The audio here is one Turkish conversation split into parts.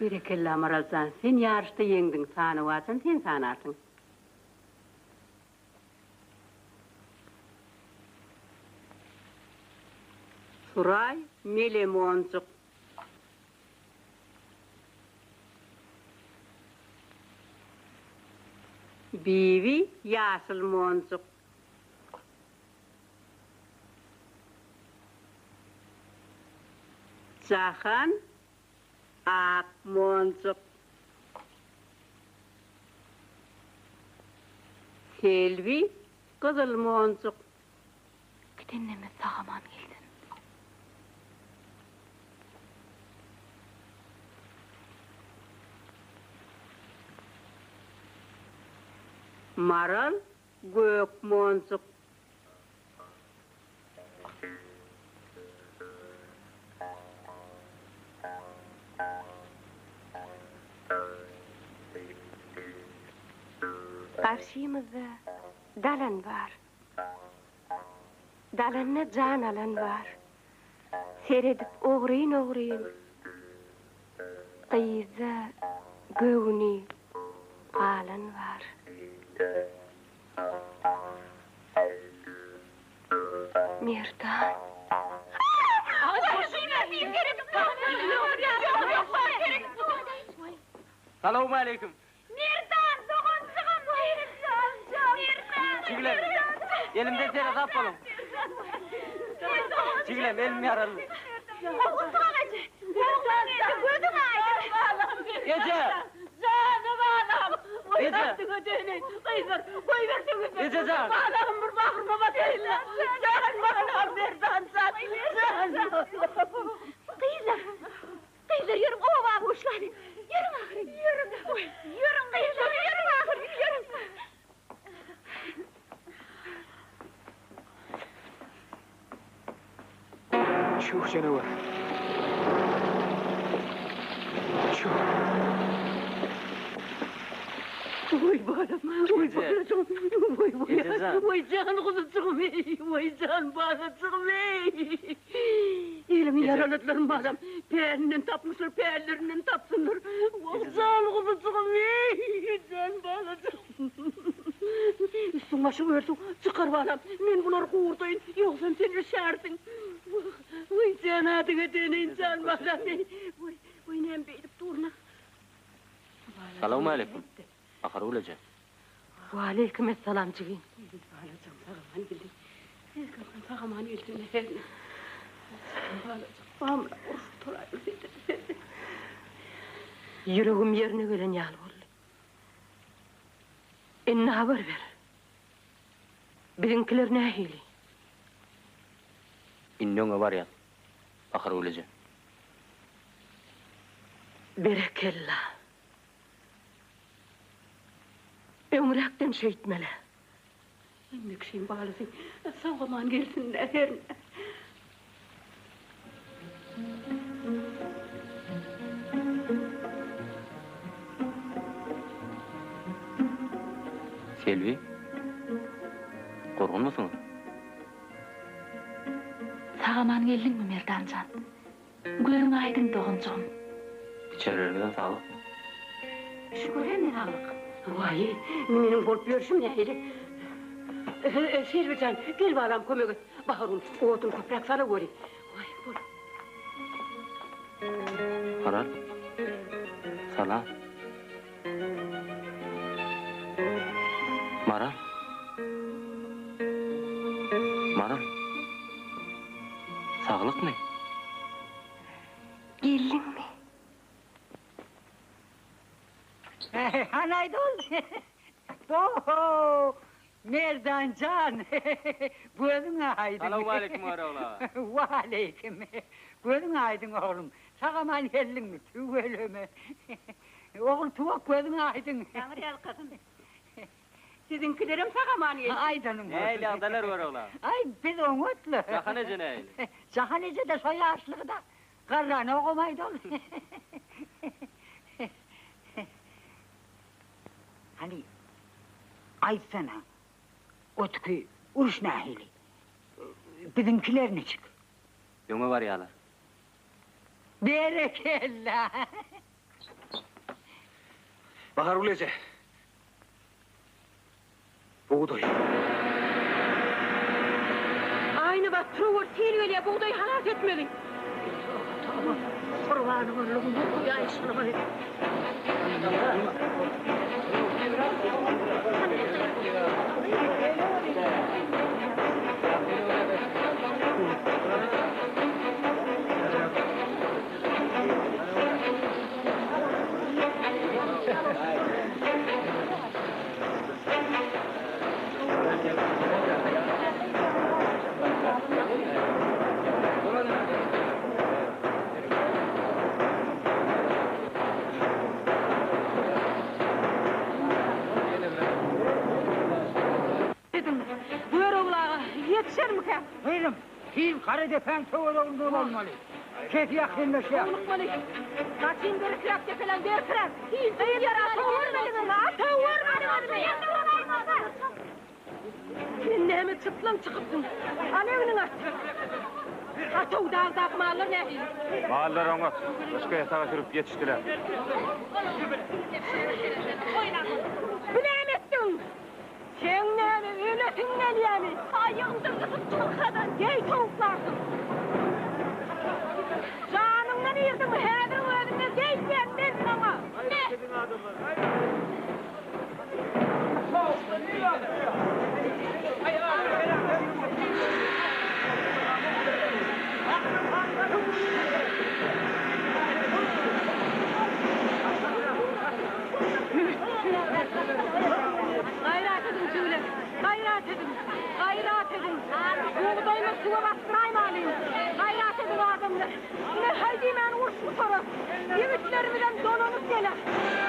Berekella Maralcan, sen yarışta yendin, sanıvarsın, sen sanarsın. Suray, Melemoncuk. Bivi, Yaşıl Moncuk. Cahan, Ak Moncuk. Selvi, Kızıl Moncuk. Gidenneme sağaman geldin. Maral, Gök Moncuk. Karşımızda dalan var. Dalanna can alan var. Seyredip oğrayın. Kıyıza gövni alan var. Merdan. Selamun aleyküm. Merdan, doğuncağım. Çiğlem, elimde seyre kap olun. Çiğlem, elim yaralı. Gece! Canım anam. Gece! Gece can! Anam bir bakırmama değil. Canım anam Merdan can. Kıyılar yürüm ova kuşlar. Yürüm ahırı. Yürüm kıyılar yürüm ahırı. Yürüm. شوف شنو شوف Oy bana, oy bana, oy can kızım, oy can bana çıkmay. Elimin yaralıklarım bana, peğerinden tapmışlar, peğerlerinden tapsınlar. Oy can kızım çıkmay, can bana çıkmay. Üstün başı versin, çıkar bana, ben bunları kuğurtayın, yoksa sen üşersin. Oy can adığı deneyin can bana, oy nem beydip durma. Selamun aleyküm. Akar olacak. Aleyküm esselam cigin. Bağlayacağım, sağaman geldi. Erkan'ın sağaman geldi ne? Bağlayacağım, bağımla vurur, torayı ödedi. Yüreğim yerine gelen yal oldu. Enine haber ver. Bizimkiler ne hili? İnnöne var ya. Akar olacak. Berekella. Ömrekten şehitmele. Emmek şeyin bağlısın. Sağaman gelsin her. Selvi. Korkun musunuz? Sağaman geldin mi Merdancan? Görün aydın doğuncağım. İçerilerden sağlık. Şükür ne sağlık. Vay, benim korkuyorsun ya hele. Selvican, gel bağlam kömek et. Baharun, oğutun köprek sana göreyim. Vay, gör. Karar. Salam. Maral. Maral. Sağlık mı? Geldin mi? Hanaydın. Oho! Merdancan. Gözün aydın. Selamun aleyküm oğla. Aleyküm. Gözün aydın oğlum. Sağaman geldin mi? Tüveleme. Oğul tuvak gözün aydın. Tanrı kızım. Sizinkilerim sakamaniyet. Aydınım. Neyle adalar var oğla? Ay biz umutlu. Şahanece neyle? Şahanece de soy yaşlığı da. Karlarını okumaydın. Hani aytsana Otku uruş nahili bizimkilerini çık. Yoma var yalar. Berekella. Bahar Ulece. Buğday. Aynı bak Truvor Tilveli'ye buğdayı halat etmedin. Tamam. Kurbanım oğlum bu ya işini bana. Buyur oğlağa, yetişir mi ki? Buyurun. Kim karı defen çoğulduğundan olmalı. Kefi yakınla şey yap. Unutmalı. Kaçın beri kırak tepelen der kırak. Değil yara ata vurmadın mı? Ata vurmadın mı? Sen ne hemen çıplan çıkıptın. Al evinin at. Ata udağ dağmalı ne? Bağırlar ona. Başka yatağa sürüp yetiştiler. Bu ne emettin? Sen ne mi? Öylesin ne diye mi? Ayağımda kızım çok kadar. Gey soğuklarsın. Canımdan yırdım. Hedir ödümde geysen dedin ama. Ne? Gayret edin şöyle. Gayret edin. Gayret edin. Buğdayını suya bastırayım alayım. Gayret edin adamlar. Ne haydi ben uğraşmış sonra. Yiğitlerimden donanıp gelir.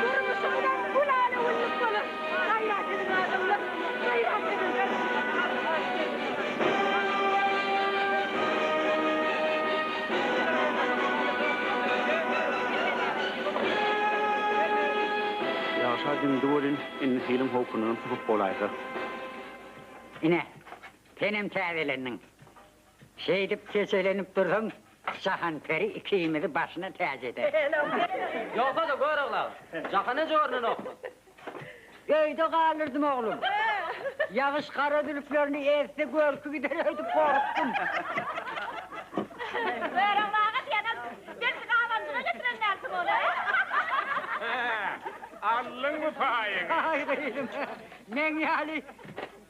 Durmuşumdan kulağına uçup gelir. Gayret edin adamlar. Gayret edin. Yaşadığın duvarın en hilim hokunun tutup olaydı. Yine benim teveleninin. Şey edip keselenip durdun. Şahan peri ikimizi başına tez eder. Yoksa da gör oğla. Şahanece ornun okma. Köyde kalırdım oğlum. Yağış kara dülüklerini ezdi gölkü giderlerdi korktum. Ver Allah'a diyelim. Ben size avancına getirenlersin onu. Allın mı payın? Ay kıyım. Men yani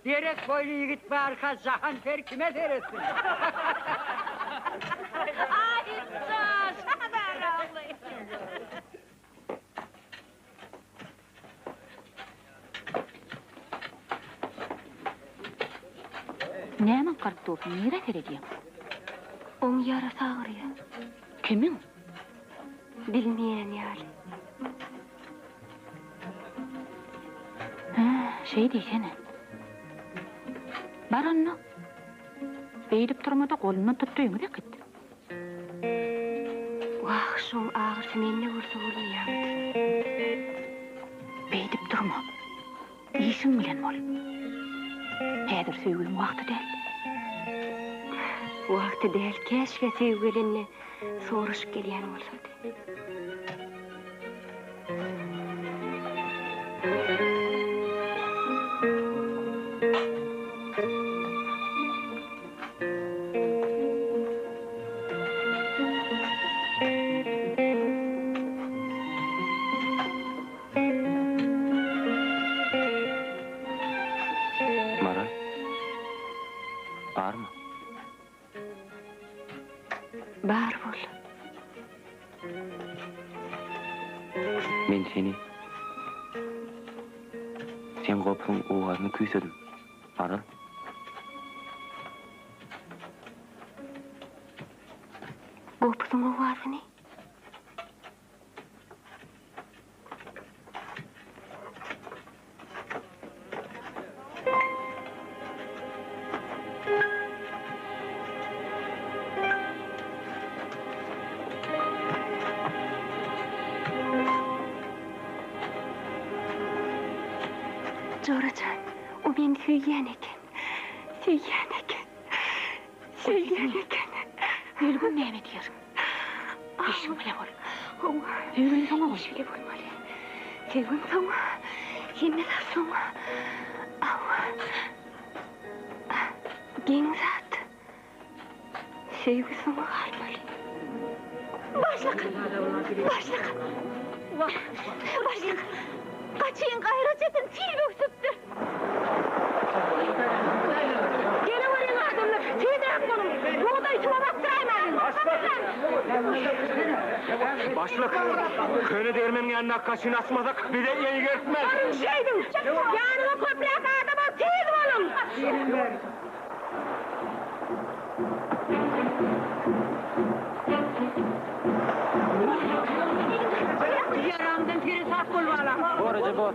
derek boylu yiğit barka Şahan peri kime deresin? Ay sus. Hadi ağlayın. Näme garip bolsun, nere terediň? On yarası ağrıyor. Kimin? Bilmeyen yani. Ha, şey diýsene. Bar anna. Beýdip durmada goluna tutduýmy deket. Vah şu ağrısı menne vursa olmuyor. Beýdip durma. İýsiň bilen bol. Häzir söýgüň wagty däl. Vakti değil, keşke sevgilinle soruşup gelen olsaydı. Men seni... Sen gopun oğazını küysedim. Aral. Gopuzun ovazını. Joracan, o beni söyleyen eken. Söyleyen eken. Söyleyen eken. Ölgün neyme diyorum. İşim bile var. Ölgün sana var. İşim bile var. Ölgün sana. Yine de sana. Genzat. Sevgi sana kalmalı. Başlık. Başlık. Başlık. Kaçıyın gayrıcetin fil öksüttü. Gene varın adamlar. Teyze konum. Buğday tuma baktıraymadın. Başlık, köyüne değirmenin yanına kaçını asmadık, bir de yeni görtmez. Varın şeydim. Yanıma köprek adama teyze olun. Yaramdan teri saf kol valla. Boracı bor.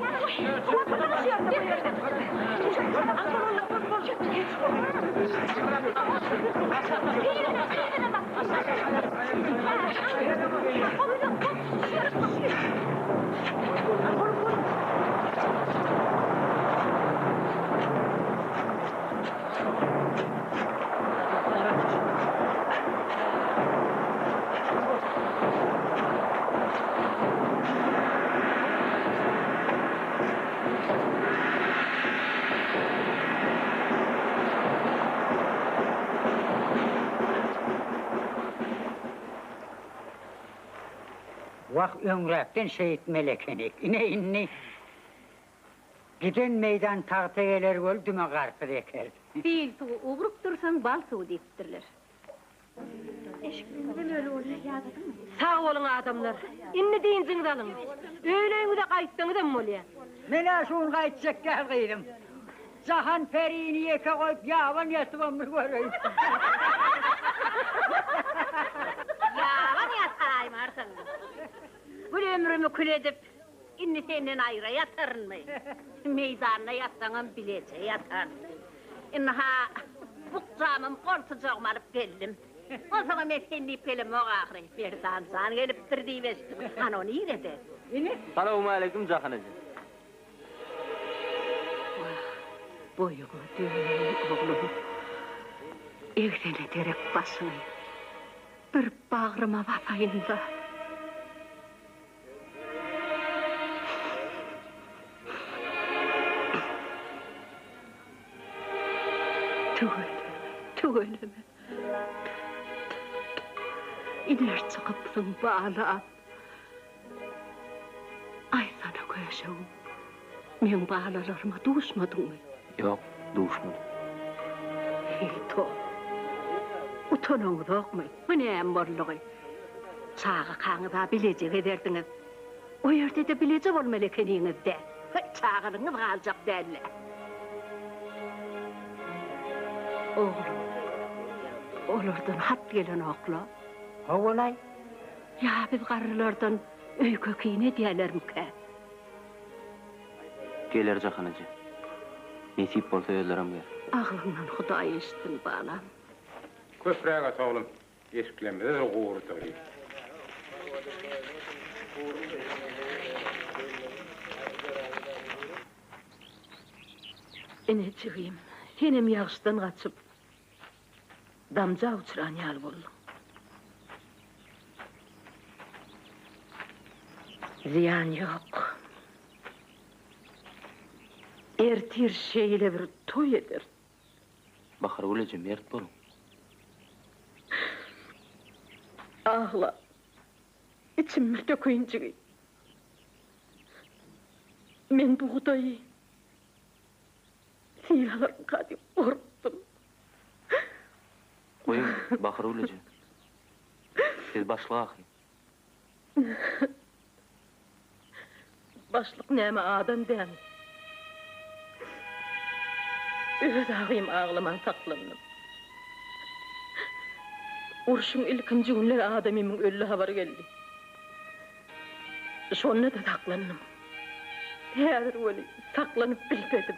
Vak ömrekten şehit melekenik. İne inni. Giden meydan tahtayeler öldüme karpır eker. Fil tuğu uğrup dursan bal tuğu deyiptirler. Sağ olun adamlar. İnni deyinciniz alın. Öğleyinize kayıttınız mı oluyor? Mena şun kayıtacak gel kıydım. Zahan periğini yeke koyup yavan yatıvamı göreyim. Yalan yatarayım artık. Bu ömrümü kül edip inni senden ayrı yatarın mı? Meydanına yatsanım bilece yatar. İnha bukcamım kortucağım alıp geldim. O zaman meskenli pelim o ağrı. Bir dansan gelip tırdiğiveştim. Ano nire de? Selamun aleyküm Cahanacı. Boyumu düğünüm oğlum. Evdene derek basın. Bir bağrıma vafayın da. Tuğuleme. İner çıkıpsın bağla. Ay sana koyacağım. Men bağlalarıma duşmadın mı? Yok, duşmadım. Hito. Utanın yok mu? Bu ne emborluğu? Sağa kanı da bilecek ederdiniz. O yerde de bilecek olmalı kendinizde. Çağırınız kalacak derler. Oğlum. Olurdan hat gelen oğlu. Oğulay. Ya biz karılardan öy köküğüne diyeler mi ki? Gelir Cahanacı. Nesip bolsa yollarım ver. Ağlından Hudaý iştin balam. Köprüye at oğlum. Eskilemmede de uğur tabii. Eneciğim, henem yağıştan kaçıp damca uçuran yal buldum. Ziyan yok. Ertir şeyle bir toy eder. Bakar öylece mert bolun. Ağla. İçime döküncüğü. Men bu Hudaýy silahlarım kadim korktum. Koyun, bakar öylece. Siz başlığa akın. başlık näme adam däl. Öz ağyım ağlaman saklandım. Urşun ilkinci günler adamımın öllü haber geldi. Şonda da saklandım. Häzir öyle saklanıp bilmedim.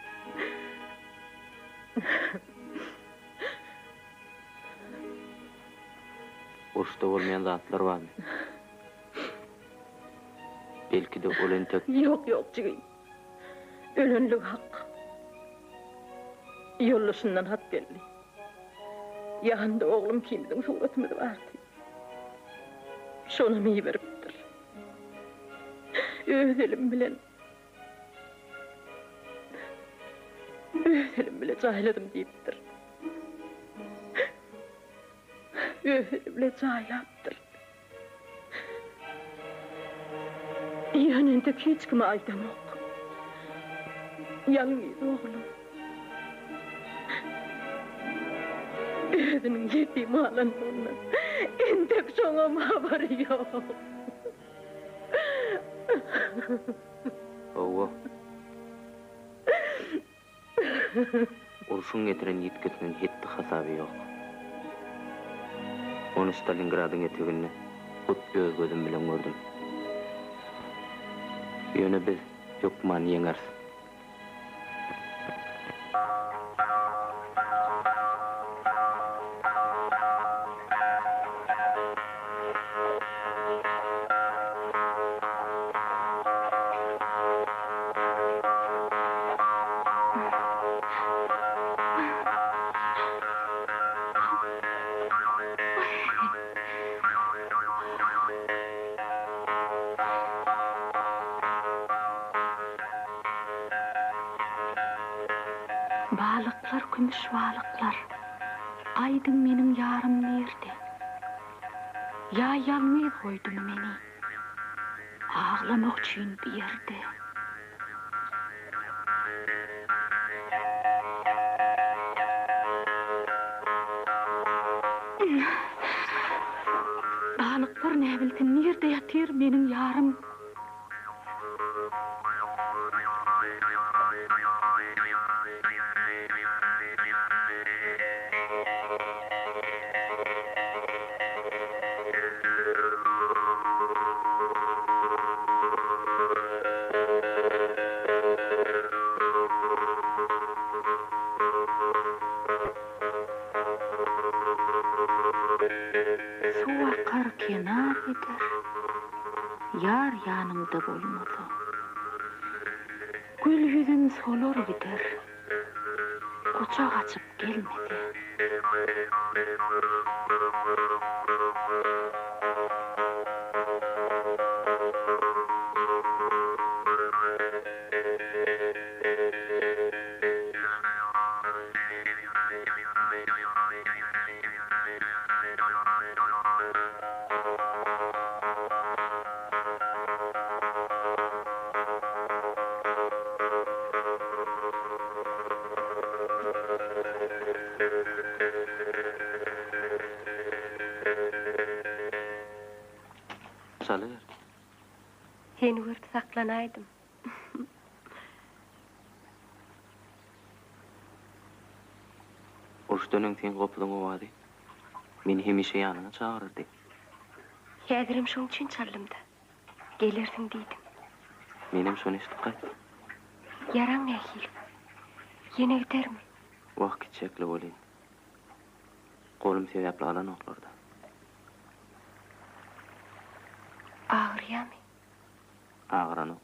Urşda bolmayan zatlar barmy? Belki de olen tek Yok cigim. Ölünlük hak. Yollaşından hat geldi. Yanında oğlum kimdin suratımız vardı. Şonu mi veripdir. Özelim bilen. Özelim bile cahildim deyipdir. Özelim bile cahilaptır. Yanında hiç kime aydamak. Yalnız oğlum. Özünün yetim alanından intek soňam habari yok. Owa. Urşun getiren yitketinin hitti hasaby yok. Onu Stalingradyň eteginde hut göz gözüm bilen gördüm. Ýöne biz ýokman ýeňers. Balıklar, gümüş balıklar. Aydın menin yarım nerede? Ya yalnız koydum meni. Ağlamak için bir yerde. Balıklar ne bilsin nerede yatır menin yarım? Su akar kenar eder, yar yanımda bolmadı. Gül yüzün solur gider, kucak açıp gelmedi. Salyr. Seni görüp saklanaydım. Urşdan sen gopluň owady. Meni hemişe ýanyna çagyrdy. Häzirim şoň üçin çallymda. Gelirsin diýdim. Menem şonu eşitdik. Yaraň nähil. Ýene gidermi? Wagt çekli bolýan. Golum sebäpli alan oklarda. Ağrıyamy? Ağranyk.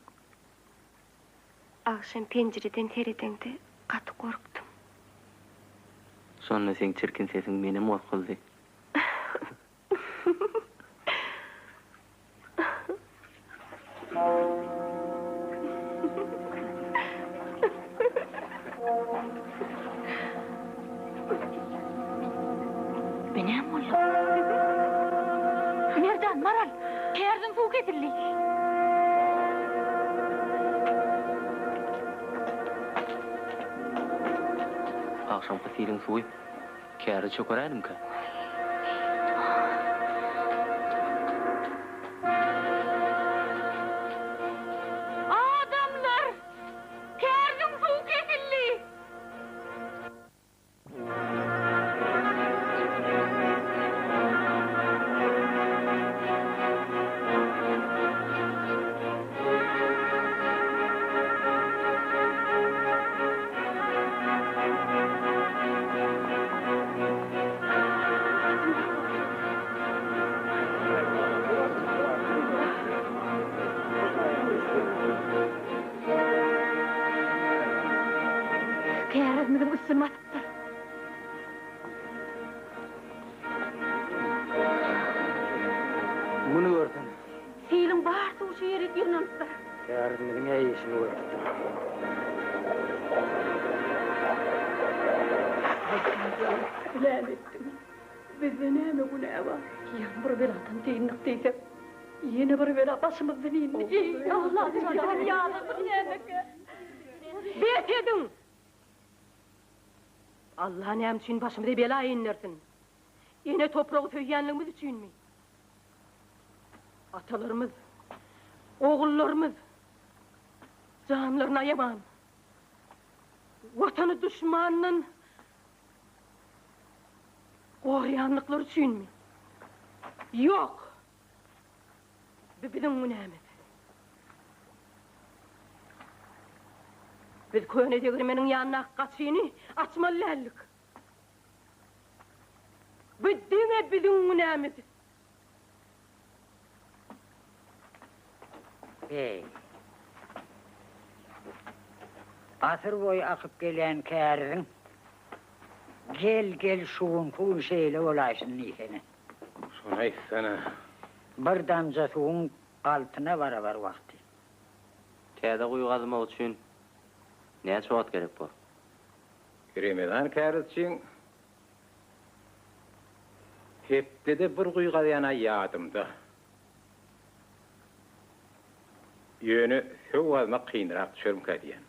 Akşam pencereden teredende gaty korktum. Sonra sen çirkin sesin menem korkuldy. Benem oğlum. Nereden Maral? Kerden su getirli. Akşamkı silin suyu. Kârı çökerädim ka. işini gördün. Seylin barsı uşu yeri girnanısta. Yarın ne işini gördün. Ulan ettim. Bizde ne günah var? Yağmur beladan değinlik değilse. Yine bir bela başımızdan indi. Allah'ım yağdı ne Betedin! Allah'ın hem için başımıza bela inlersin. Yine toprağı söyleyenliğimiz için mi? Atalarımız, oğullarımız, canlarına yaman. Vatanı düşmanının koruyanlıkları için mi? Yok! Bizim günahımız. Biz köyüne devirmenin yanına kaçığını açmalılarlık. Biddime bizim günahımız. Bey. Asır boyu akıp gelen kârın, gel şuun kuğun şeyle olaşın nihene. Şuna issana. Bir damca suğun altına var vakti. Täze guýy gazmak üçin näçe wagt gerek bu? Giremeden kârız için hepde de bir guýga yana yadımda. Yönü höw almak kynrak düşürmkä diýen.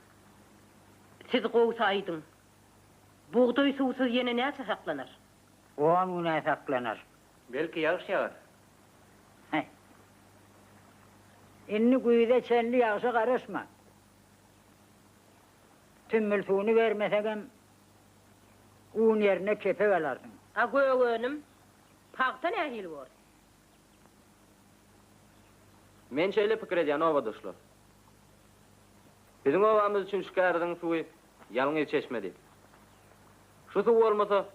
Siz kovsaydın. Buğday suwsuz yine näçe saklanır? Oğan güne saklanır. Belki yağış yağar. İnni güýde çelli yağsa karışma. Tümmül suunu vermesegem, un yerine kepe alarsın. A göğönüm, pakta nähil var? Men şeýle pikir edýän obadoşlar. Bizim obamyz üçin şu kärdiň suwy ýalňy çeşmedi. Şu suw bolmasa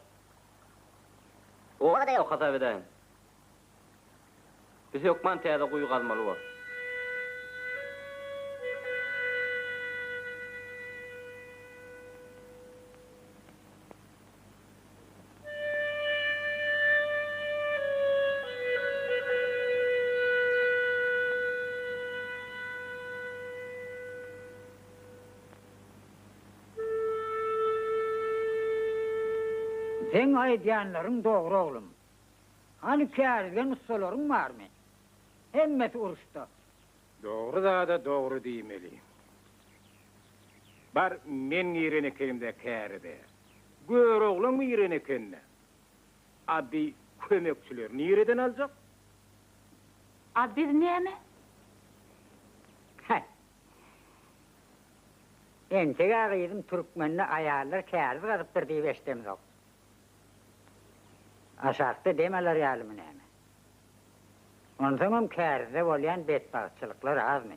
oba da ýok hasap edeň. Biz ýokman täze guýy gazmaly bar. Sen aýdýanlaryň dogry oglum. Hani kärgen ustalaryň barmy? Hemmeti uruşda. Doğru da doğru diýmeli. Bar men ýerenekimde käride. Gör oglum ýerenekinde. Abi kömekçiler nireden aljak? A biz näme? Entek agydyň türkmenli aýallar kärdi gazyp bir diýip eşdemiz ok. Aşakda demeler ýalymy näme? Ondan kärde bolýan betbagçylyklar azmy?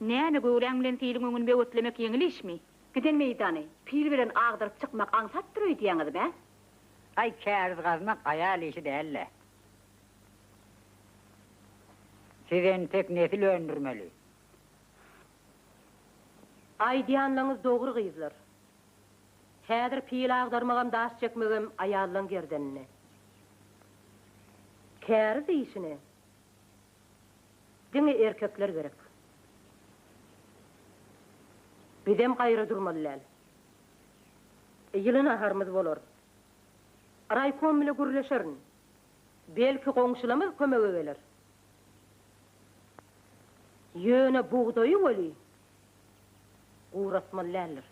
Näme göwren bilen Seylin öňünde ötlemek ýeňil işmi? Giden meýdany, pir bilen agdyryp çykmak aňsat duruy diýeňiz be? Ay kärdi gazmak aýal işi dälle. Sizen tek nesil öndürmeli. Aýdýanlaryňyz dogry gyzlar. Häzir pil agdarmagam daş çekmegem aýallaryň gerdenine. Käri diýişine. Diňe erkekler gerek. Bidem gaýra durmalylar. Ýylyna harmyz bolar. Raýkom bilen gürleşerin. Belki goňşulamyz kömege geler. Ýöne buğdaýy boli. Uğratmalılar.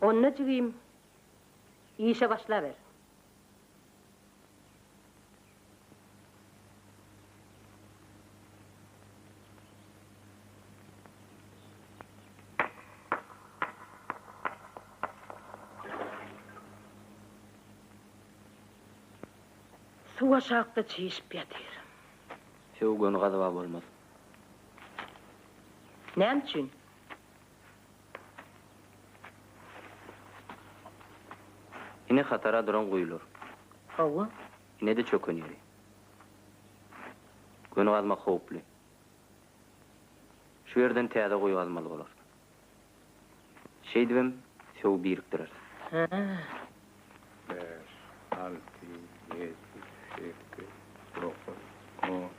Onna çygym. İşe başlaver. Suwa şakda çeşip ýatyr. Söwgeni gazyba bolmaz. Näme üçin? Ine hatara duran guýulur. Hawa, Ine de çökenýär. Göni gazmak howply. Şu yerden täze guýy gazmaly bolar. Şeýdibem, söw birikdirer. 5, 6, 7, 8, 9, 10, 11,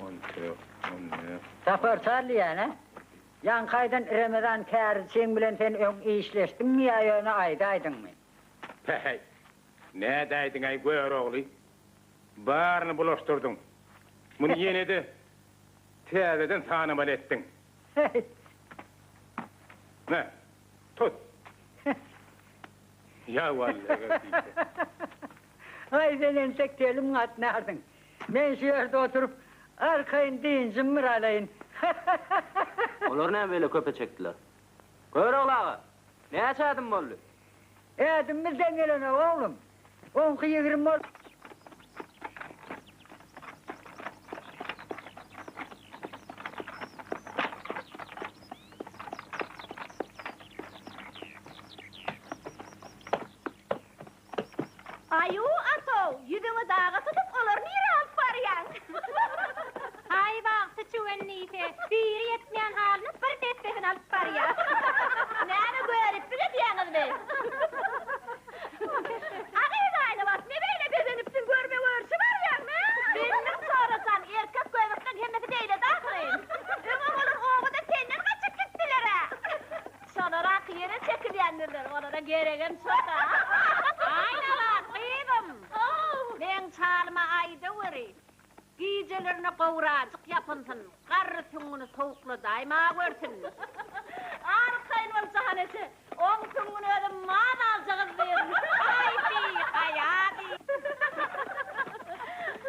12, 14. Sapar Charlie Yankaydan Ramazan kârı sen bilen sen ön işleştin mi ayağına aydaydın mı? Hey, ne daydın ay gör oğlu? Barını bulaştırdın. Bunu yine de teyzeden tanımal ettin. Ne? Tut. Ya vallahi. Ay sen ensek telim atnardın. Ben şu yerde oturup arkayın deyin zımmır alayın. Onlar ne böyle köpe çektiler? Gör oğlağı. Ne açadın bollu? Edimizden gelene oğlum. 10-20 ol. Ayu ato, yüzünü dağa tutup olur nire alıp barıyan. Ay bak sıçıven neyse. Bir yetmeyen halini bir testefin alıp barıyan. Nene görüp bile diyanız be. Ağır aynı bak, ne böyle bezenipsin görme görüşü var ya mı? Benimle sonrasan erkek koymuştan hemmeti değil dağılayın. Ümüm olur oğlu da senden kaçıp gittiler ha. Sonra yere çekilyendirler, ona da gereken soda. Ayna lan kıydım. Ben çalma ayda veri. Giyecelerine kıvracık yapınsın. Karı tüngünü soğuklu daima görsün. Arkayın ol sahanesi, on tümünü ödüm maan alacağız vermiş. Ay bir hayadi.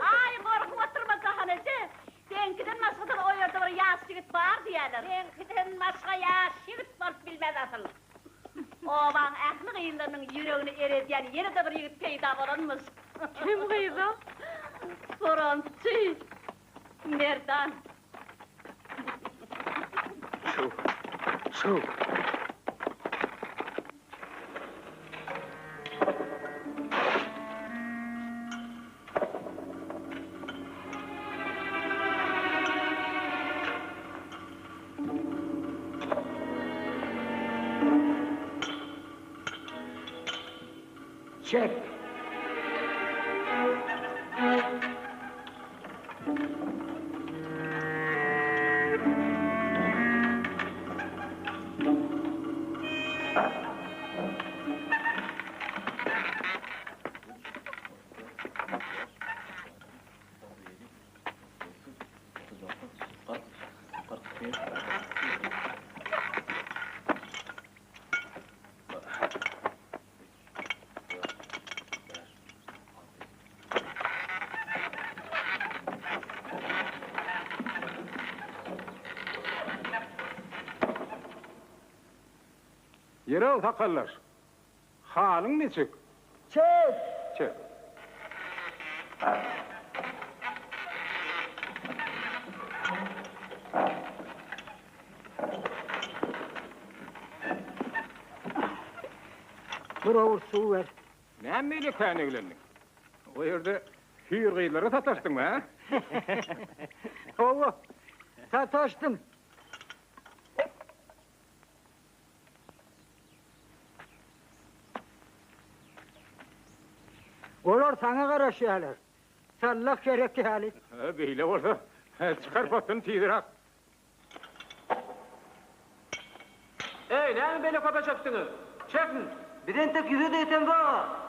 Ay korkum oturma sahanesi. Denkiden masadan o yerde bir yağız yigit var diyorlar. Renkiden başka yaş yigit var bilmez asıl. Oğlan ahlı kıyınlarının yüreğini erediyen yeni de bir yigit peyda olanmış. Kim kıydı? Fronti. Merdan. Şu. Çek. Yere al takallar. Halın ne çık? Çek. Çek. Bir avur su ver. Ne böyle kâne evlendin? O yerde hür kıyıları sataştın mı ha? Oğlum. Sataştım. Olur sana karışıyorlar. Sallak gerekli hali. Ha, böyle orada. Çıkar patını tiydirak. Ey ne böyle köpe çektiniz? Çekin. Biren tek yüzü de yetem dağa.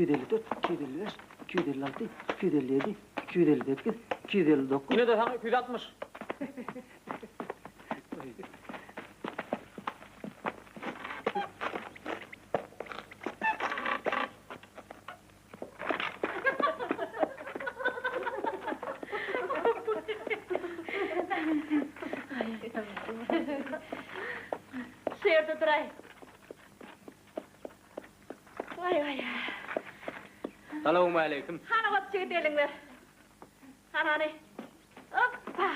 254, 255, 256, 257, 258, 259. Yine de sana 260. Şerde duray. Vay vay. Selamun aleyküm. Hana vat şey delinler. Hana ne? Hoppa.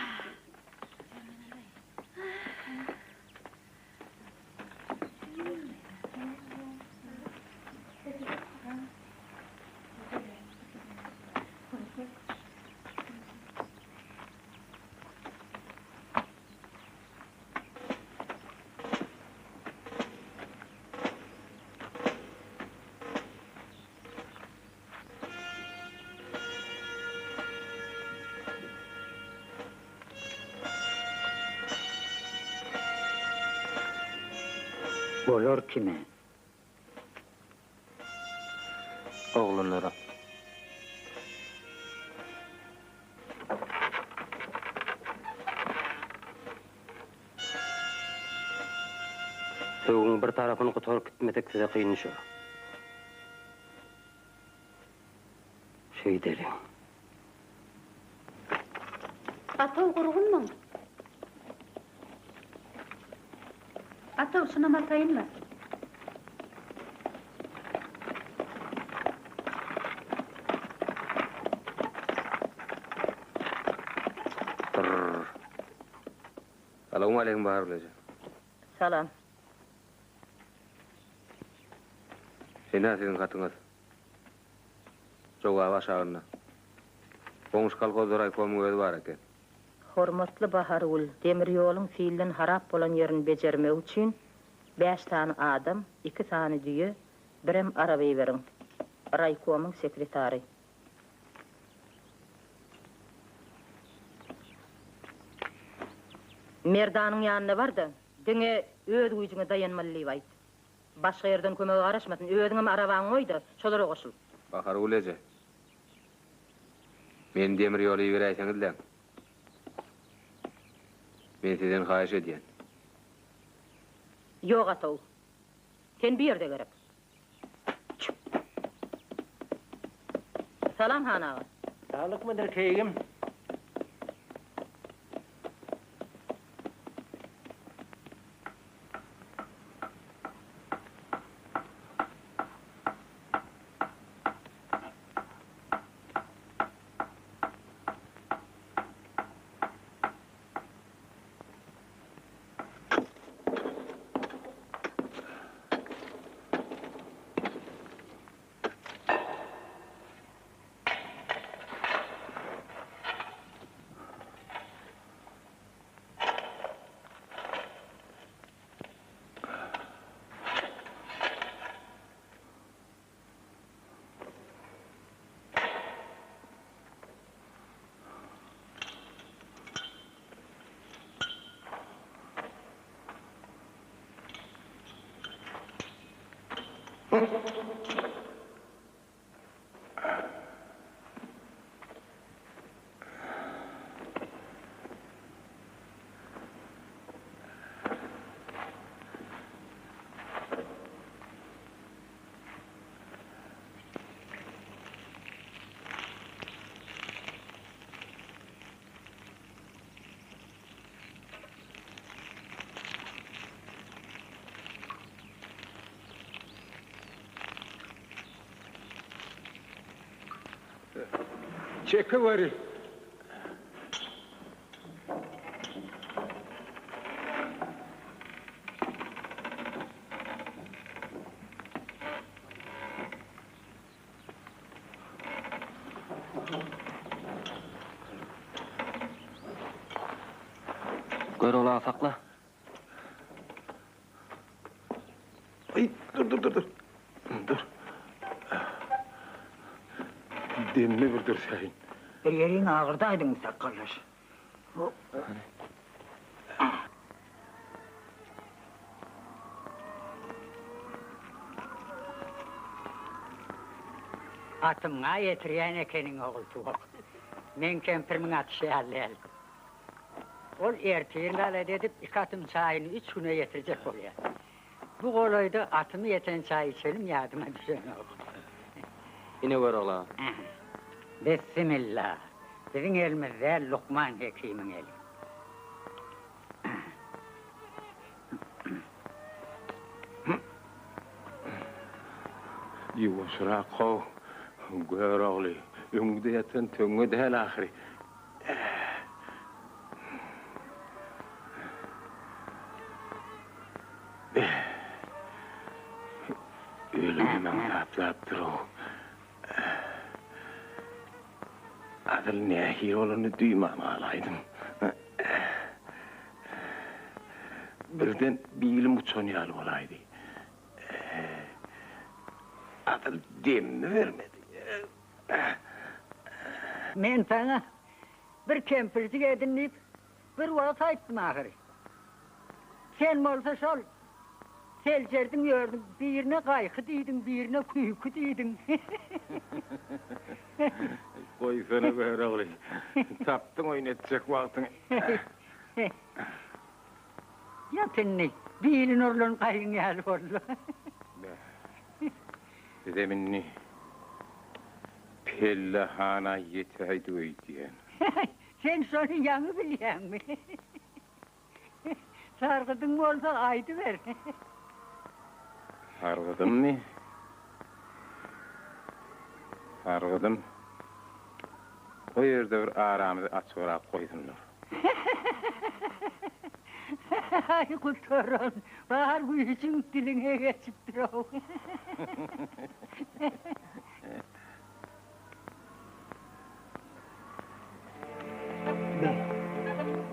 Bolor kime? Oğlunlara. Söğün bir tarafını kotarıp gitmetek size kıyın şu. Şey deli. Atav kurgun mu? Atav şuna atayım mı? Selamun aleyküm Bahar Bilece. Salam. Sena sizin katınız. Çok hava aşağına. Konuş kalkoz raykomun özü var eken. Hormatly Bahar ul, demir yolun fiilden harap bolan yerini becermek üçün 5 tane adam, 2 tane düýe, birem arabayı verin. Raykomun sekretari. Merdanyň ýanynda bar da, diňe öz güýjüňe dayanmaly bayt. Başga ýerden kömek araşmasyn, özüňem arabaňy goý da, şolara goşul. Bahar Bilece. Men demir ýoly ýereýseňizler. Men sizden haýyş edýän. Ýok ataw. Sen bir ýerde gerek. Salam hanaga. Sağlık mıdır keyim? Çeki var. Gör ola sakla. Ay, dur. Dur. Demine bir dur Şahin. Yerin ağırdaydın sakallar. Atımğa yetiriyen ekenin oğul tuğuk. Men kempirimin atışı halleyelim. Ol erteğin galet edip iki atım çayını 3 güne yetirecek oluyor. Bu kolayda atımı yeten çay içelim yardıma düşen oğul. Yine gör ola. Bismillah. Bizim elimizde Lokman Hekim'in eli. Yuvasıra kov. Gör oğlu. Öngde yatan töngü del ahiri. Ölümden taplaptır o. Adıl nehi olunu duymam alaydım. Birden bir ilim uçonyal olaydı. Adıl demini vermedi. Men sana bir kempircik edinleyip bir vaat ayttım ahiri. Sen olsa şol. Selcerdin gördüm, birine kaykı diydin, birine kuyku diydin. Koy sana gör oğlu. Taptın oynatacak vaktini. Yatınni, birin orlun kayın yal orlu. Dedeminni pellahana yeteydi öydüyen. Sen şonu yanı biliyen mi? Sargıdın mı olsa aydı ver. Sargıdım mı? Sargıdım. O yerde bir aramızı açırarak koydumlar. Ay kulturun, bahar bu için diline geçiptir o.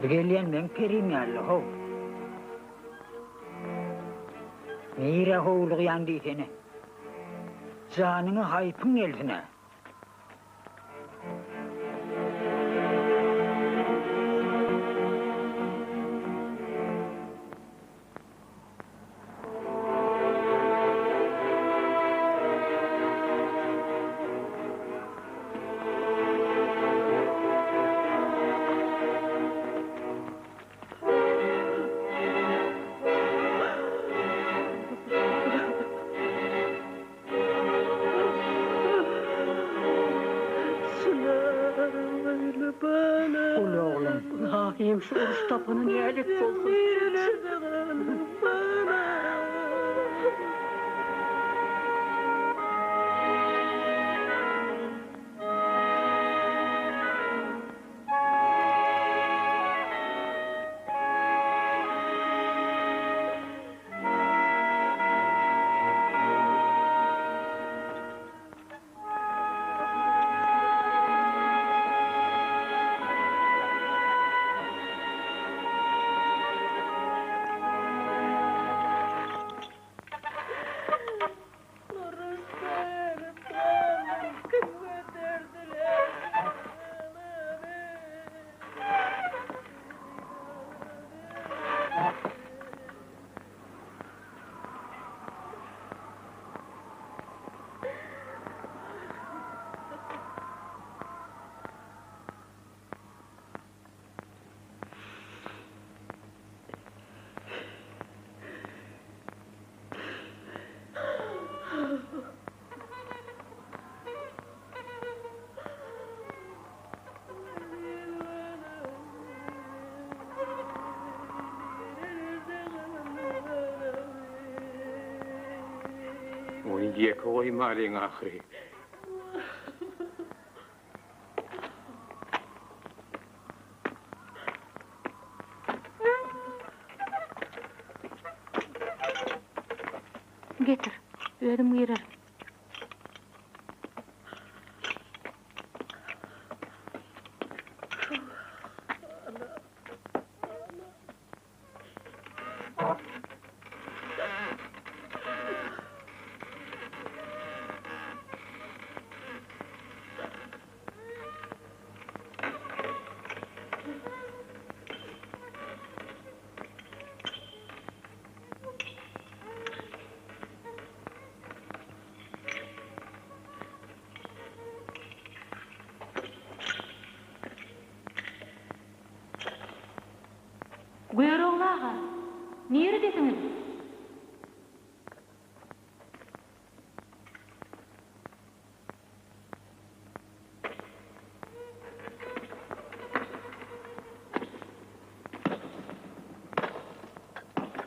Geliyen ben kerim yerli ho. Neyre hoğuluk yandı seni. Canını haypın eline. Ul oğlum. Rahim şu oruç tapını niyelik olsun. Onu yiyek koymalıyın ahiri. Getir, ödüm girer. ağa. Nere dediniz?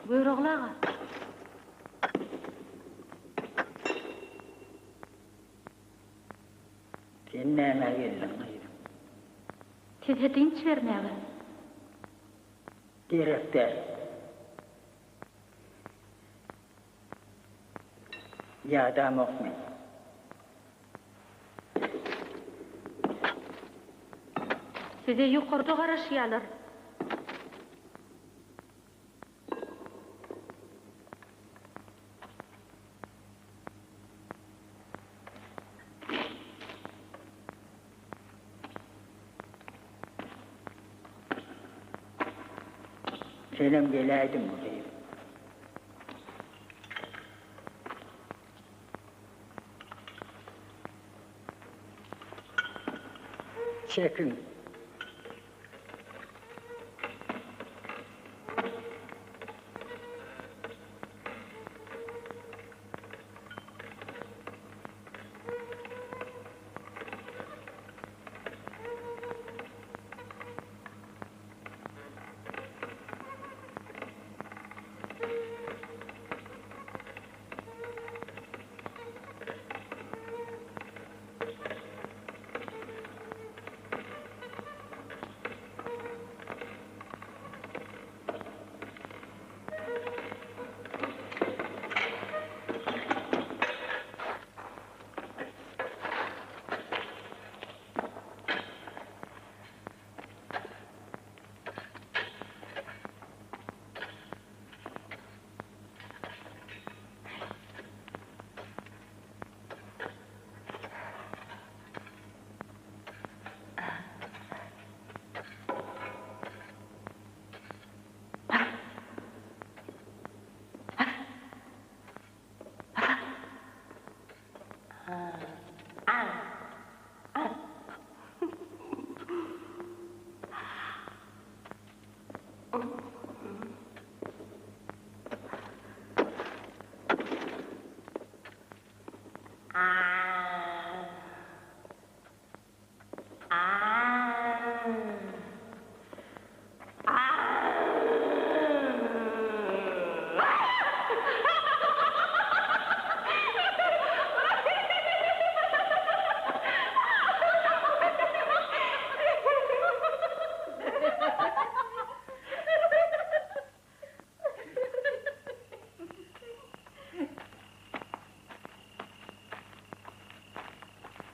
Buyur oğul ağa. Sen näme geldin gaýrym? Siz hedinç vermäge. Direkter. Ýa-da mokmen. Size yukarıda garaşýarlar. Senem geläýdim buraya. Çekin.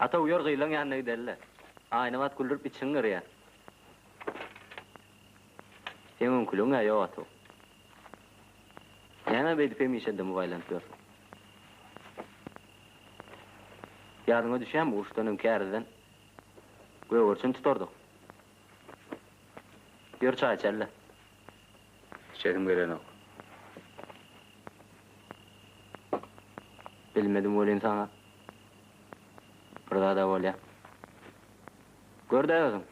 Ata uyar gıylan yanına giderler. Aynamat güldürüp için ya. Senin kulun ya yok ata. Yana bedip emişe mobaylantıyor. Yardıma düşen bu uçtanın kâriden göğürçün tutorduk. Bir çay içerler. İçerim gelen o. Bilmedim olayım sana. Burada da ol ya. Gör de yazın.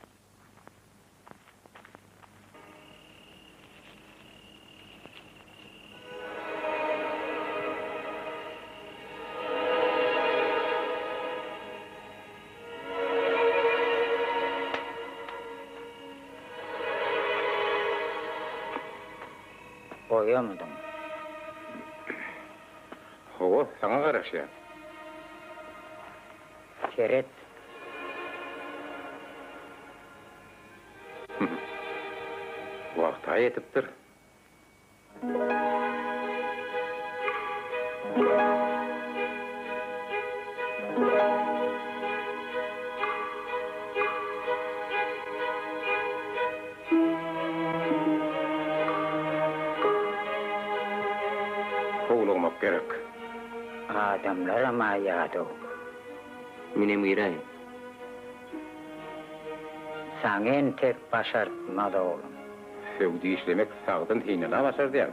Koyamadım. O, sana garaşýar. Keret. Wagta ýetipdir. Kovulmak gerek. Adamlar ama ýa-da. Minem gireyim. Saňen tek başartmada oğlum. Sevdi işlemek sağdan hinine başar diýär.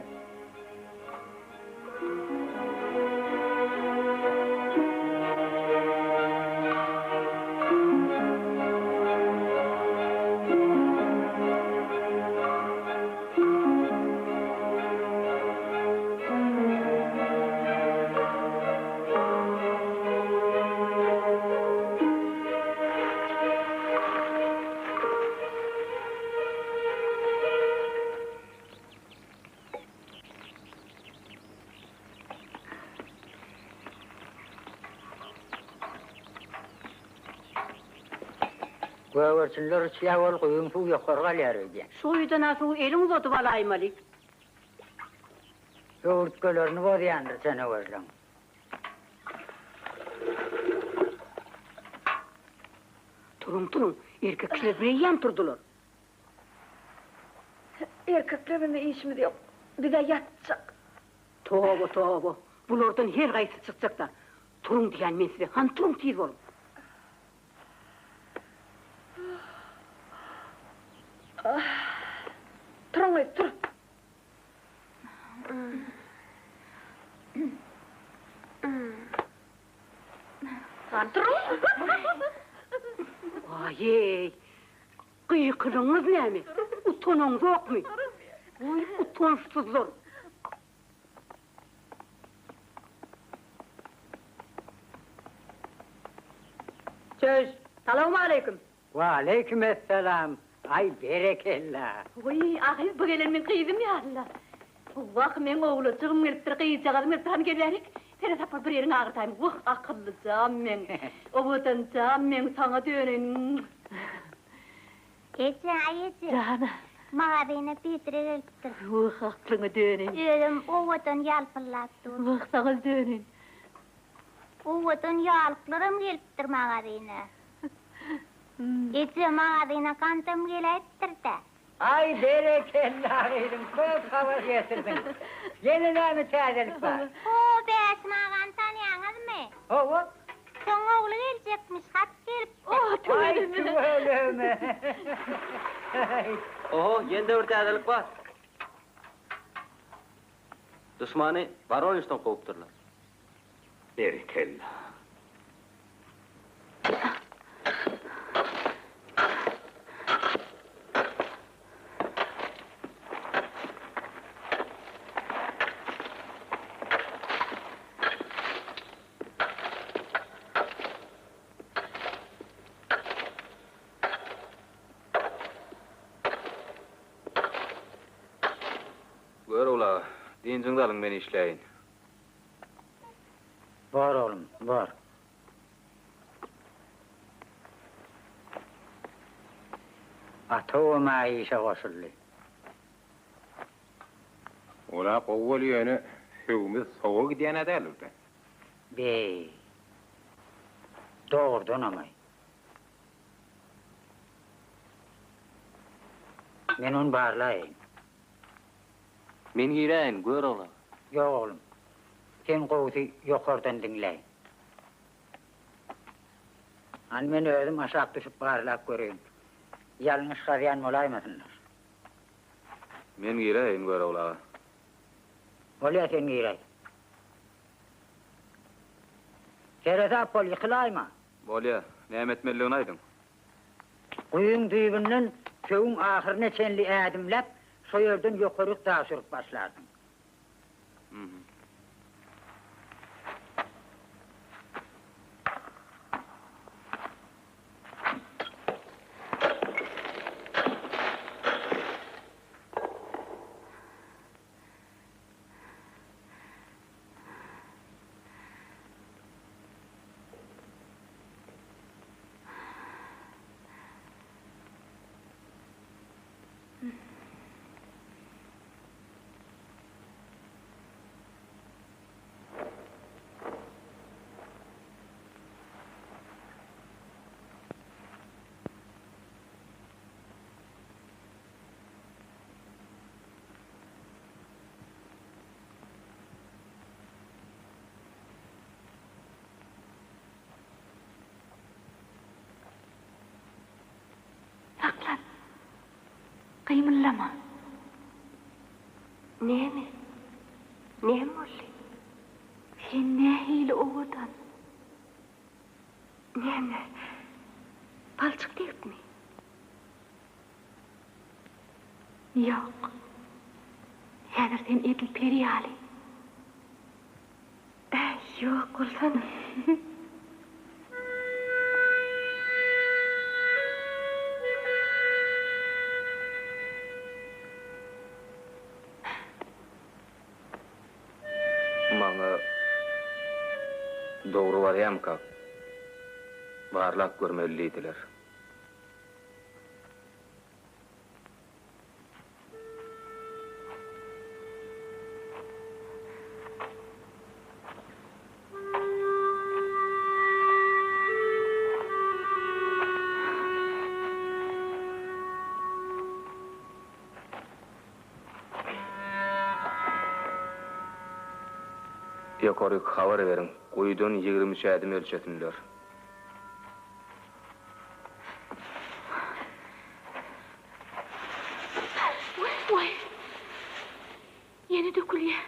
Göwerçinler çiýa bol goýun suw ýokarga ýarýar. Şu ýydan aşy eliň botup alaýmaly. Öwürtgelerini bolýandyr sene gözlem. Turun, erkekler bireyyan turdular. Erkeklerin de işimiz yok. Bir de yatacak. Toba. Bulardan her gaýsy çykjak da. Turun diýen men size, han turun tiz bolun. Turun, tur. Han turun. Ayy, gıykırıňyz näme? Utanaňyz ýokmy? Oy, utançsyzlar. Söz, salamu aleyküm. Wa aleykümesselam. Ay berekella. Oy, ahyl bu gelen men kıydım ya Allah. Vah, men oğlacığım gelipdir, kıyıcağım gelipdir, han gelerik. Tere sapar bir yerin ağırtayım. Vah, akıllıcağım men. Obudancağım men, sana dönün. Ece. Cana. Mağa beni bitiriripdir. Vah, aklına dönün. Ölüm ovadan yalpıllattı. Vah, sana dönün. Ovadan yalplarım gelipdir mağa beni. Ece mağa beni kantam gelettir de. Ay berekella elim, köp hava getirdin. Yeni näme täzelik bar? O beş mağan tanıyanız mı? Owa? Son oğlu gelecekmiş, hat gelipdir. Ay tüveleme. Oho, ýende bir täzelik bar. Dusmany Baroňysdan gowupdyrlar. Berekella. Gör ola, diňiňizi alyň meni işleýin. Bar oğlum, bar. Ata maýyşa goşuldy. Ola gowul ýöne hügümüz sowa gidýän edälirdi. Bey. Doğrudan amay. Men onu barlayın. Men gireýin, gör ola. Yok oğlum. Sen gowsy ýokardan dinleýin. An men özüm aşağı düşüp barlap göreyim. Yalnız garyan bolaýmasynlar. Men gireýin, gör ola. Bolýa sen gireýin. Serezap bol ýykylaýma. Bolýa, näme etmeliligini aýdyň. Kuyun düýbünden köwüň ahyryna çenli ädimläp, şo ýerden ýokary taşyryp başlardyň. Saklan. Kıymıllama. Näme? Näme boldy? Sen nähili owadan? Näme? Balçık diýipmi? Yok. Häzir sen edil peri ýaly. Yok bolsana. Maňa dogry barýam kap. Barlap görmelidiler. Apotekoryk habar beriň. Goýdan 20 şädim ölçetinler. Vay. Yine dökülüyor.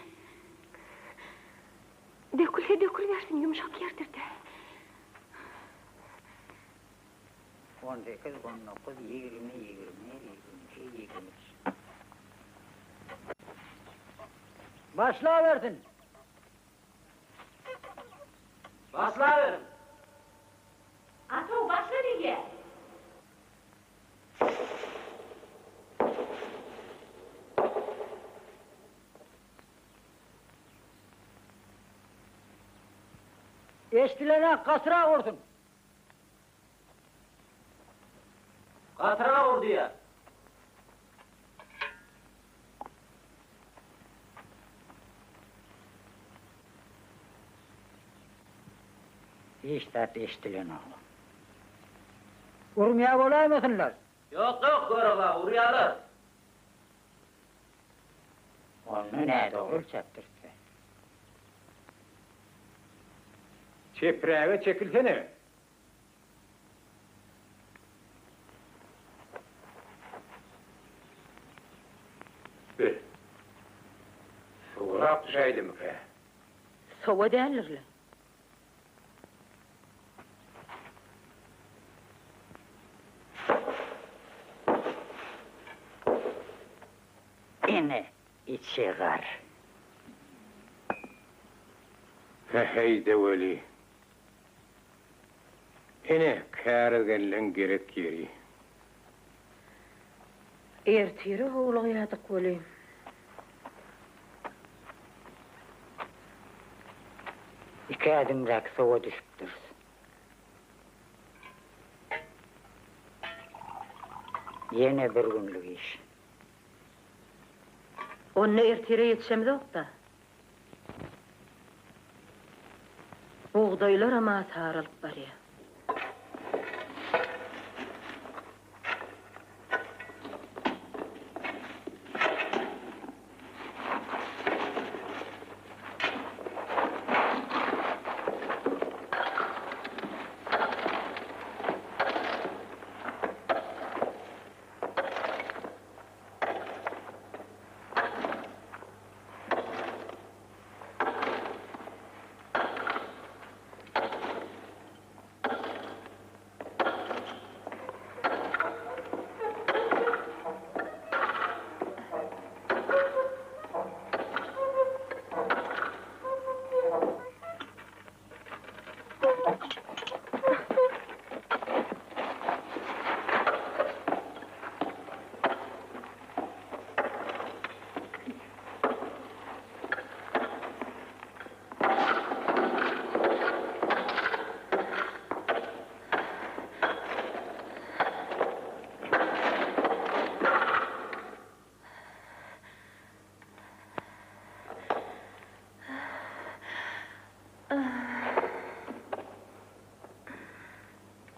Dökülüversin, yumuşak yerdir de. 18, 19, 20, 22, 23. Başlayıversin. Başlayın. Atı başla diye. Eştilene kasra vursun. Katıra vurdu ya. Hiç dert eştilene oğlum. Vurmaya olaymasınlar. Yok görüyorlar, vuruyorlar. Onu ne doğru çektirse. Çepreğe çekilsene. Soğurak düşeydi mi ki? Sowa derlerle. Yine içi gar. Hey develi. Ene kârı gelen gerek yeri. Ertiri oğlayadık bolýym. İki adımrak soğuk düşüp dursun. Yine bir günlük iş. Onu ertire yetişemizok da. Buğdaylar ama sarılıp barýar.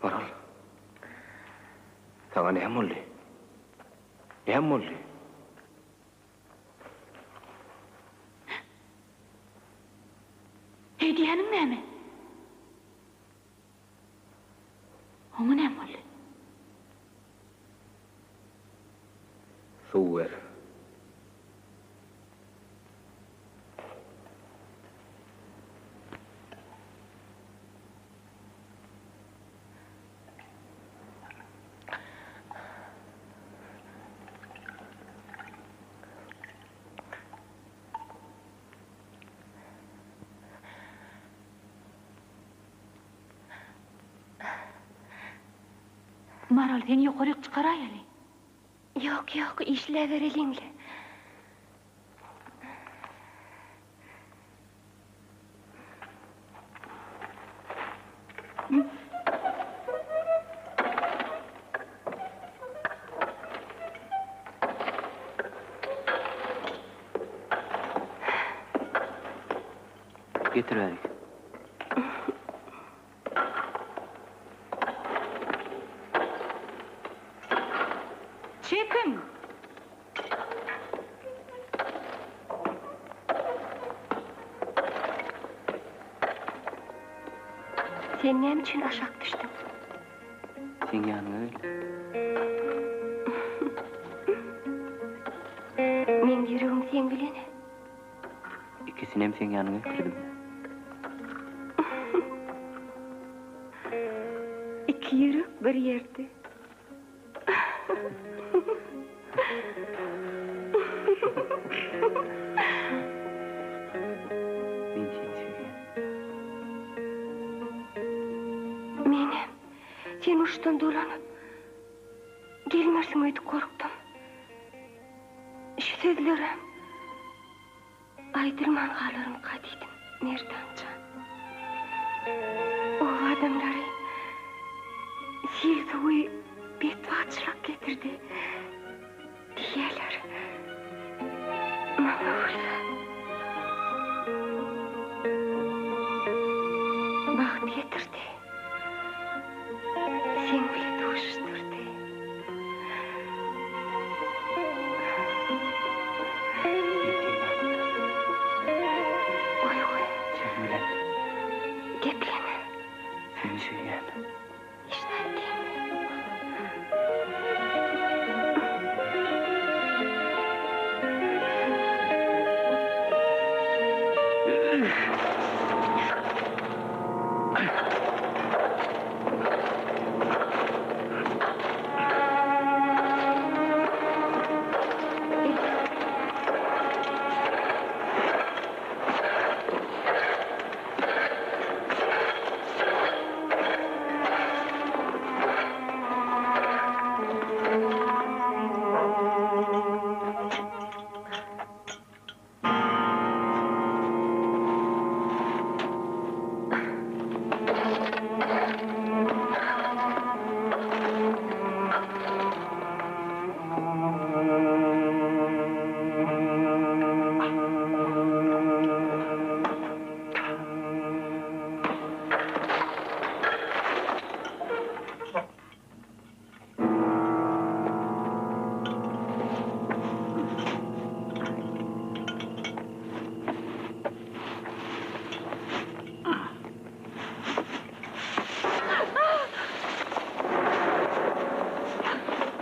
Baral. Sana näme boldy? Näme boldy? Hediýäniň näme? Oňa näme boldy? Suw ber. Maral seni ýokaryk çykaraýaly. Yok, işlevereliňle. Getirelim. Çekin. Sen ne için aşağı düştün? Sen yanına öyle. Men yüreğim sen bilene. İkisini hem sen yanına kırdım. İki yürek bir yerde. Ben seni seviyorum. Menem, sen uçtan dolanıp gelmersin öyle korktum. Şu sözlerim aydırman kalırım kadıydım. Nereden can? O adamları sil suyu bedbahtçılık getirdi diyeler. Bana olsa baht getirdi. Sen bile doğuşturdu. Oy oy, Sen bilen gepleme. seni seviyorum. İşte değil mi?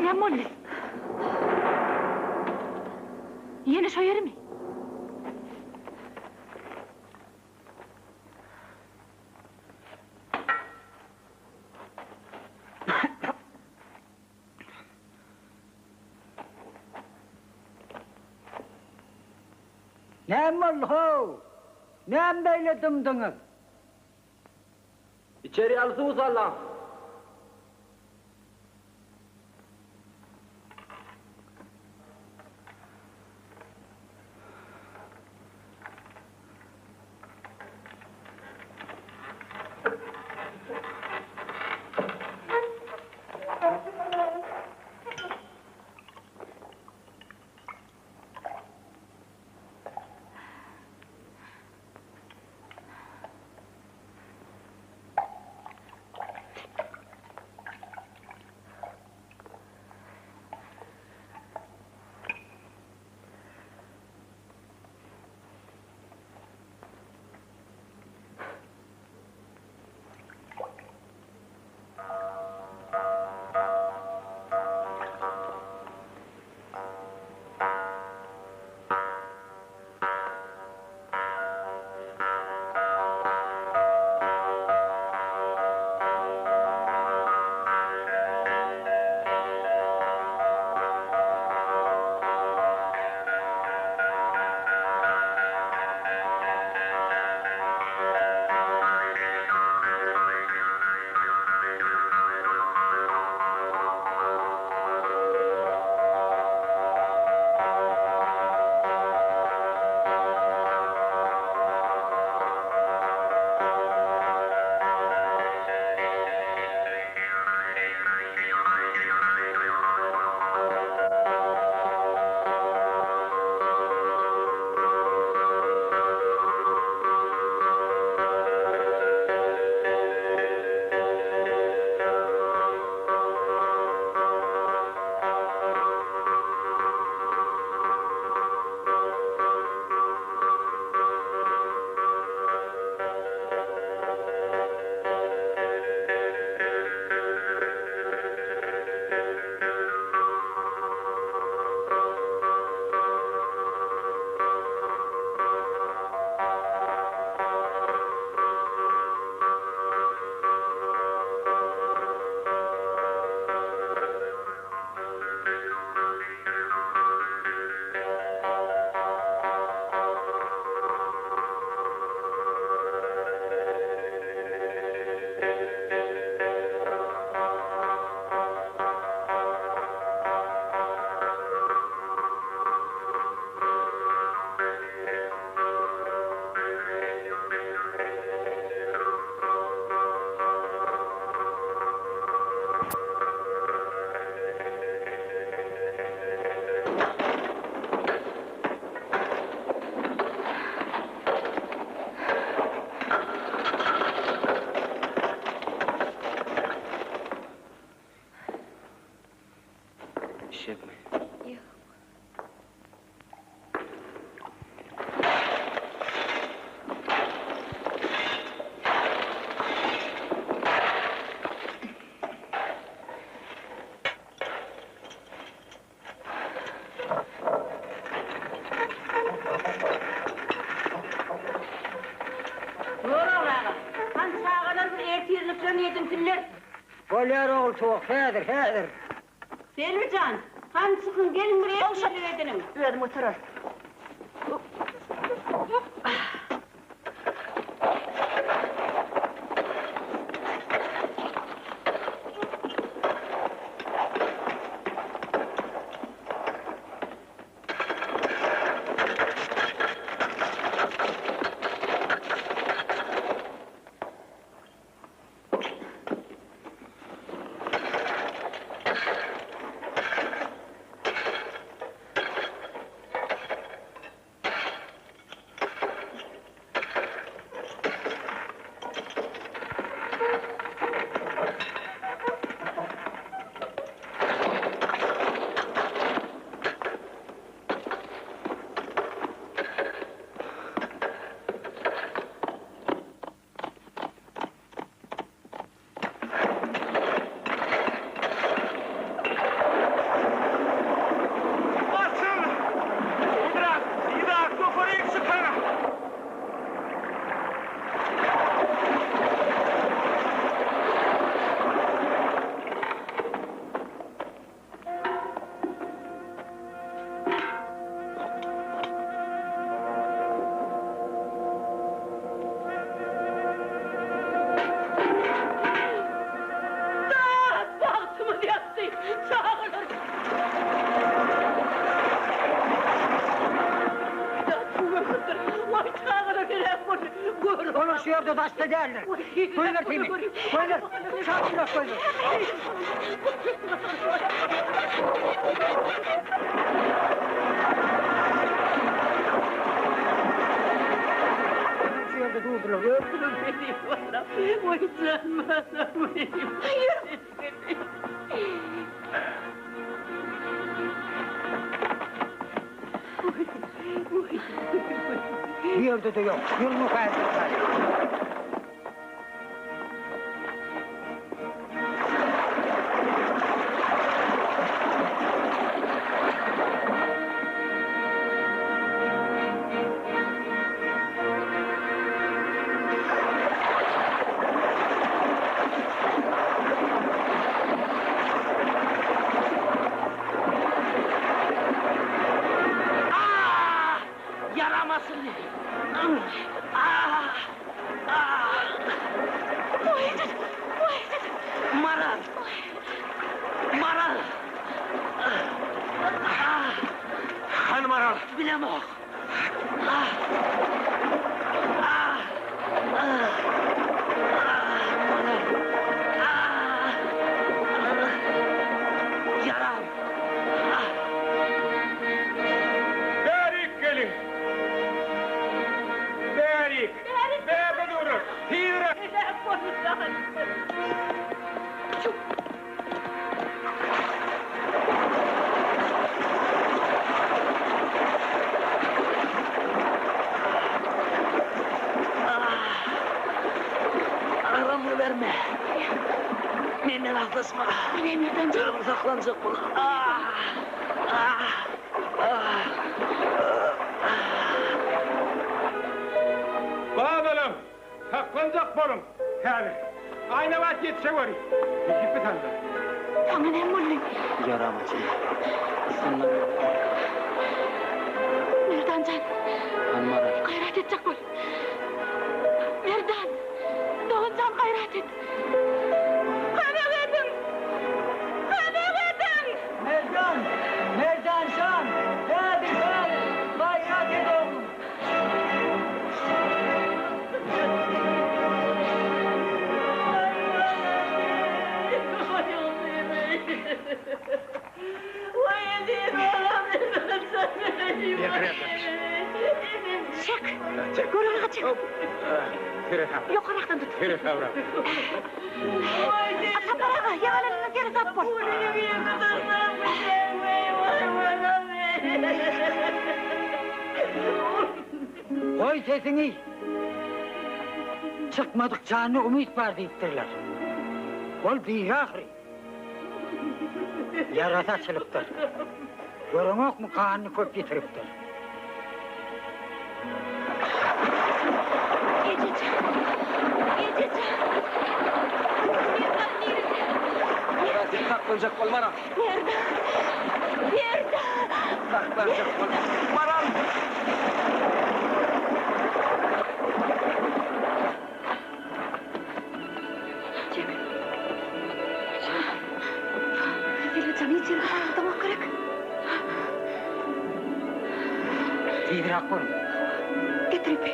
Ne molli? Yine soyarım mı? Ne molho? Ne böyle dımdınız? İçeri alsınız Allah'ım. Eşek mi? Bolyer oğul tuğuk, hedir, hedir. Selvican, kan sıkın gelin buraya bir edelim. Verdim oturur. Konuşuyordu, bastı derler. Koyulur kimi, koyulur. Çarpıda koyulur. Konuşuyordu, durdular. Öldürün beni bana. Vay canım bana. Hayır. Bir yerde de yok, yolunu kaybettiler. Bağlalım, saklanacak bolum. Yani, aynı vakit yetişe var. Gidip bir tane. Tamam ben buradayım. Yaram açayım. Merdan can. Hanım arar. Gayret edecek bol. Merdan. Doğun can gayret et. Merdan, Merdan can. Hadi sen, gayret et oğlum. Çek. Gururuna çık. Yok ayaktan tut. Herif avram. Saplara yağlarını geri sap bol. Koy sesini. Çıkmadık canı umut var deyiptirler. Ol bir ahri. Yarasa çılıktır. Görünük mu kanını köp getiriptir. Sen saklanacak olmana. Nerede? Saklanacak olmana. Dilacan içeri aldamak gerek. Tiydirak olun. Getirip.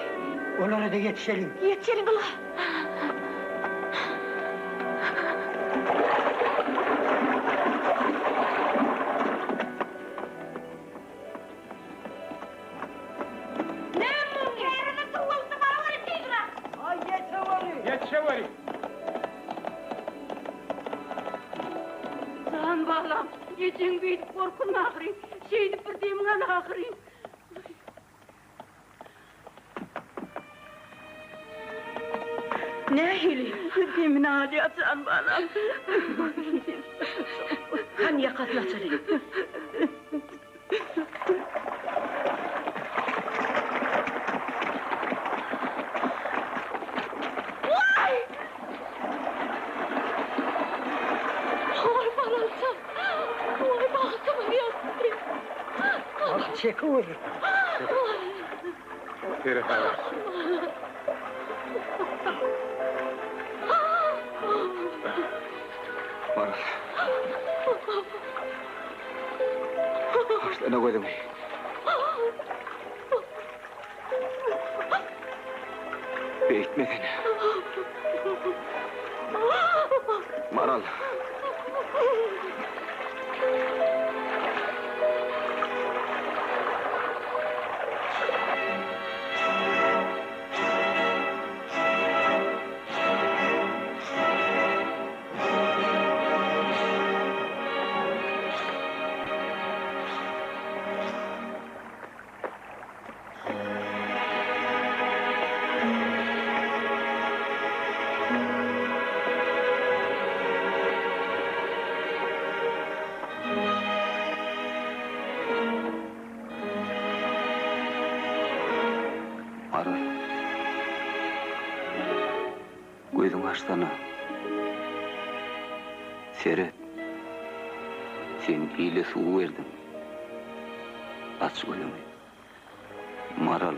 Onlara da yetişelim. Yetişelim Allah. Yetişe var. Can balam, geçen bir korkun ahri, şeydi bir demin ahri. Ne hili? Demin ağrı can balam. Kan yakasına çarayım. Çekiyor. Yürü hava. Maral. Başlarına koydum. Büyütmedin. Maral. Maral. Koydum açtana. Seret. Sen iyile suğu verdin. Aç koydum. Maral.